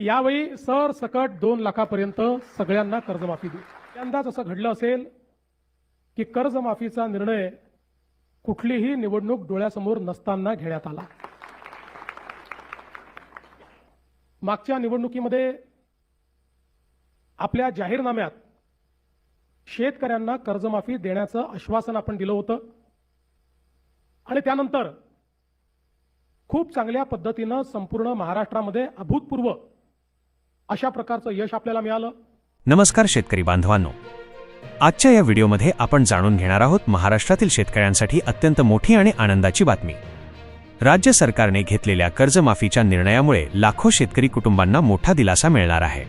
यावेळी सरसकट 2 लाखापर्यंत सगळ्यांना कर्जमाफी देऊ। यंदाच असं घडलं असेल की कर्जमाफीचा निर्णय कुठलीही निवडणूक डोळ्यासमोर नसताना घेण्यात आला। मागच्या निवडणुकीमध्ये आपल्या जाहीरनाम्यात शेतकऱ्यांना कर्जमाफी देण्याचं आश्वासन आपण दिलं होतं आणि त्यानंतर खूप चांगल्या पद्धतीनं संपूर्ण महाराष्ट्रामध्ये अभूतपूर्व अशा प्रकारचं यश आपल्याला मिळालं। नमस्कार शेतकरी बांधवांनो, आजच्या या व्हिडिओमध्ये आपण जाणून घेणार आहोत महाराष्ट्रातील शेतकऱ्यांसाठी अत्यंत मोठी आणि आनंदाची बातमी। राज्य सरकारने घेतलेल्या कर्जमाफीच्या निर्णयामुळे लाखो शेतकरी कुटुंबांना मोठा दिलासा मिळणार आहे।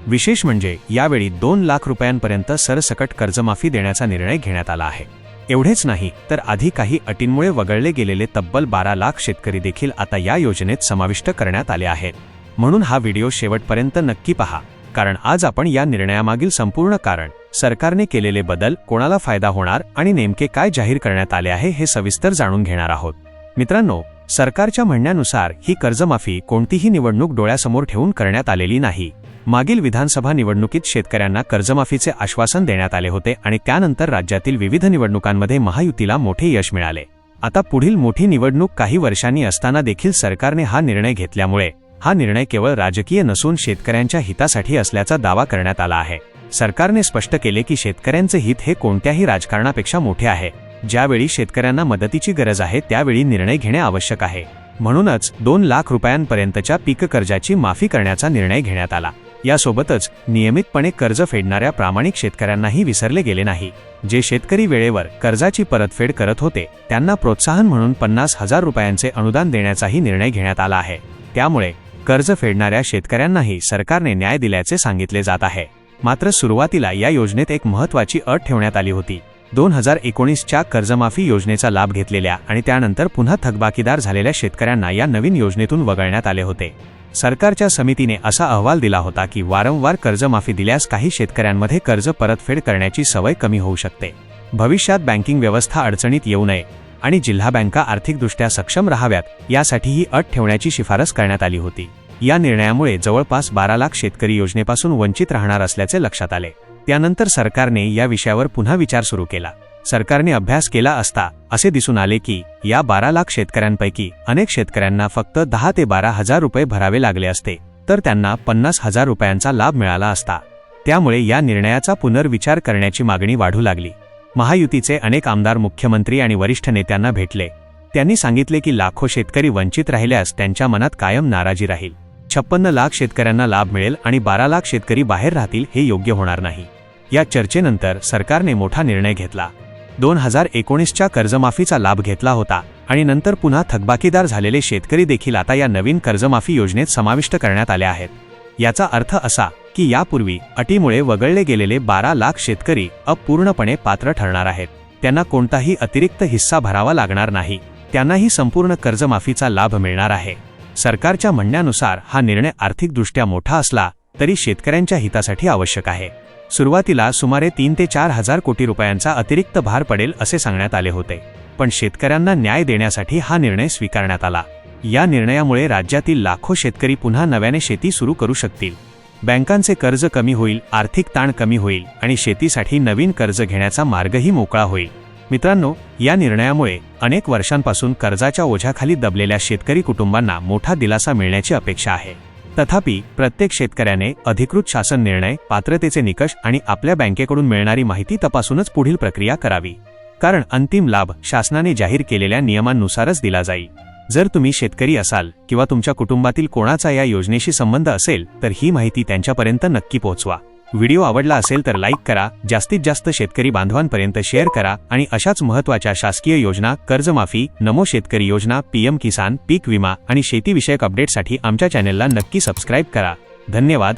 विशेष म्हणजे यावेळी 2 लाख रुपयांपर्यंत सरसकट कर्जमाफी देण्याचा निर्णय घेण्यात आला आहे। एवढेच नाही तर आधी काही अटींमुळे वगळले गेलेले तब्बल 12 लाख शेतकरी देखील आता या योजनेत समाविष्ट करण्यात आले आहेत। म्हणून हा व्हिडिओ शेवटपर्यंत नक्की पहा, कारण आज आपण या निर्णयामागील संपूर्ण कारण, सरकारने केलेले बदल, कोणाला फायदा होणार आणि नेमके काय जाहीर करण्यात आले आहे हे सविस्तर जाणून घेणार आहोत। मित्रांनो, सरकारच्या म्हणण्यानुसार ही कर्जमाफी कोणतीही निवडणूक डोळ्यासमोर ठेवून करण्यात आलेली नाही। मागील विधानसभा निवडणुकीत शेतकऱ्यांना कर्जमाफीचे आश्वासन देण्यात आले होते आणि त्यानंतर राज्यातील विविध निवडणुकांमध्ये महायुतीला मोठे यश मिळाले। आता पुढील मोठी निवडणूक काही वर्षांनी असताना देखील सरकारने हा निर्णय घेतल्यामुळे हा निर्णय केवळ राजकीय नसून शेतकऱ्यांच्या हितासाठी असल्याचा दावा करण्यात आला आहे। सरकारने स्पष्ट केले की शेतकऱ्यांचे हित हे कोणत्याही राजकारणापेक्षा मोठे आहे। ज्यावेळी शेतकऱ्यांना मदतीची गरज आहे त्यावेळी निर्णय घेणे आवश्यक आहे। म्हणूनच 2 लाख रुपयांपर्यंतच्या पीक कर्जाची माफी करण्याचा निर्णय घेण्यात आला। यासोबतच नियमितपणे कर्ज फेडणाऱ्या प्रामाणिक शेतकऱ्यांनाही विसरले गेले नाही। जे शेतकरी वेळेवर कर्जाची परतफेड करत होते त्यांना प्रोत्साहन म्हणून 50,000 रुपयांचे अनुदान देण्याचाही निर्णय घेण्यात आला आहे। त्यामुळे कर्ज फेडणाऱ्या शेतकऱ्यांनाही सरकारने न्याय दिल्याचे सांगितले जात आहे। मात्र सुरुवातीला या योजनेत एक महत्त्वाची अट ठेवण्यात आली होती। 2019च्या कर्जमाफी योजनेचा लाभ घेतलेल्या आणि त्यानंतर पुन्हा थकबाकीदार झालेल्या शेतकऱ्यांना या नवीन योजनेतून वगळण्यात आले होते। सरकारच्या समितीने असा अहवाल दिला होता की वारंवार कर्जमाफी दिल्यास काही शेतकऱ्यांमध्ये कर्ज परतफेड करण्याची सवय कमी होऊ शकते। भविष्यात बँकिंग व्यवस्था अडचणीत येऊ नये आणि जिल्हा बँका आर्थिकदृष्ट्या सक्षम राहाव्यात यासाठी ही अट ठेवण्याची शिफारस करण्यात आली होती। या निर्णयामुळे जवळपास 12 लाख शेतकरी योजनेपासून वंचित राहणार असल्याचे लक्षात आले। त्यानंतर सरकारने या विषयावर पुन्हा विचार सुरू केला। सरकारने अभ्यास केला असता असे दिसून आले की या 12 लाख शेतकऱ्यांपैकी अनेक शेतकऱ्यांना फक्त 10 ते 12,000 रुपये भरावे लागले असते, तर त्यांना 50,000 रुपयांचा लाभ मिळाला असता। त्यामुळे या निर्णयाचा पुनर्विचार करण्याची मागणी वाढू लागली। महायुतीचे अनेक आमदार मुख्यमंत्री आणि वरिष्ठ नेत्यांना भेटले। त्यांनी सांगितले की लाखो शेतकरी वंचित राहिल्यास त्यांच्या मनात कायम नाराजी राहील। 56 लाख शेतकऱ्यांना लाभ मिळेल आणि 12 लाख शेतकरी बाहेर राहतील हे योग्य होणार नाही। या चर्चेनंतर सरकारने मोठा निर्णय घेतला। 2019च्या कर्जमाफीचा लाभ घेतला होता आणि नंतर पुन्हा थकबाकीदार झालेले शेतकरी देखील आता या नवीन कर्जमाफी योजनेत समाविष्ट करण्यात आले आहेत। याचा अर्थ असा की यापूर्वी अटीमुळे वगळले गेलेले 12 लाख शेतकरी पूर्णपणे पात्र ठरणार आहेत। त्यांना कोणताही अतिरिक्त हिस्सा भरावा लागणार नाही। त्यांनाही संपूर्ण कर्जमाफीचा लाभ मिळणार आहे। सरकारच्या म्हणण्यानुसार हा निर्णय आर्थिकदृष्ट्या मोठा असला तरी शेतकऱ्यांच्या हितासाठी आवश्यक आहे। सुरुवातीला सुमारे 3 ते 4 हजार कोटी रुपयांचा अतिरिक्त भार पडेल असे सांगण्यात आले होते, पण शेतकऱ्यांना न्याय देण्यासाठी हा निर्णय स्वीकारण्यात आला। या निर्णयामुळे राज्यातील लाखो शेतकरी पुन्हा नव्याने शेती सुरू करू शकतील। बँकांचे कर्ज कमी होईल, आर्थिक ताण कमी होईल आणि शेतीसाठी नवीन कर्ज घेण्याचा मार्गही मोकळा होईल। मित्रांनो, या निर्णयामुळे अनेक वर्षांपासून कर्जाच्या ओझ्याखाली दबलेल्या शेतकरी कुटुंबांना मोठा दिलासा मिळण्याची अपेक्षा आहे। तथापि प्रत्येक शेतकऱ्याने अधिकृत शासन निर्णय, पात्रतेचे निकष आणि आपल्या बँकेकडून मिळणारी माहिती तपासूनच पुढील प्रक्रिया करावी, कारण अंतिम लाभ शासनाने जाहीर केलेल्या नियमांनुसारच दिला जाईल। जर तुम्ही शेतकरी असाल किंवा तुमच्या कुटुंबातील कोणाचा या योजनेशी संबंध असेल तर ही माहिती त्यांच्यापर्यंत नक्की पोहोचवा। व्हिडिओ आवडला असेल तर लाईक करा, जास्तीत जास्त शेतकरी बांधवांपर्यंत शेअर करा आणि अशाच महत्त्वाच्या शासकीय योजना, कर्जमाफी, नमो शेतकरी योजना, पीएम किसान, पीक विमा आणि शेतीविषयक अपडेटसाठी आमच्या चॅनेलला नक्की सबस्क्राईब करा। धन्यवाद।